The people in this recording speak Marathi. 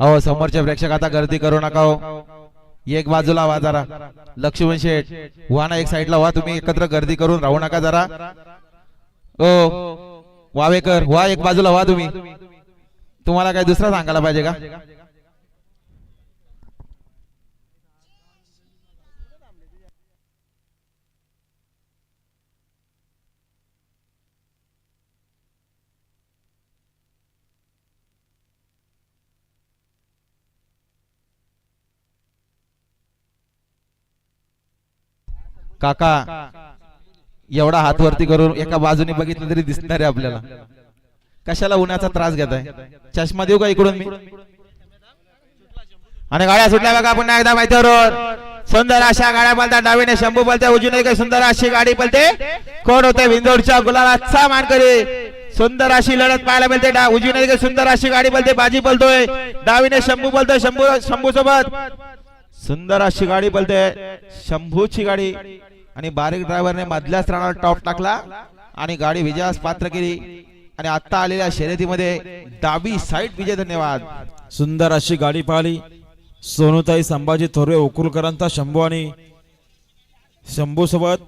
हो समोरच्या प्रेक्षक आता गर्दी करू नका हो, एक बाजूला व्हा जरा. लक्ष्मण शेठ व्हा ना, एक साईडला व्हा तुम्ही, एकत्र गर्दी करून राहू नका जरा. ओ वावेकर व्हा, एक बाजूला व्हा तुम्ही. तुम्हाला काय दुसरा सांगायला पाहिजे का? काका एवढा हात वरती करून एका बाजूने बघितलं तरी दिसणार आहे आपल्याला. कशाला उन्हाचा त्रास घेताय? चष्मा देऊ का इकडून मी? आणि गाड्या सुटल्या बघा पुन्हा एकदा माहितीवर. सुंदर अशा गाड्या पळतात, डावीने शंभू पळते, उजवीने काही सुंदर अशी गाडी पळते. कोण होते विंदोरच्या गुलालाचा मानकरी? सुंदर अशी लढत पाहायला मिळते. उजवीने काही सुंदर अशी गाडी पळते, बाजी पळतोय. डावीने शंभू पळतोय, शंभू सोबत सुंदर अशी गाडी पळते, शंभूची गाडी. आणि बारीक ड्रायव्हरने मधल्या स्थानावर टॉप टाकला आणि गाडी विजयास पात्र केली. आणि आता आलेल्या शर्यतीमध्ये डावी साईड विजय. धन्यवाद. सुंदर अशी गाडी पाहिली. सोनूताई संभाजी थोरवे उकुलकरांचा शंभू आणि शंभू सोबत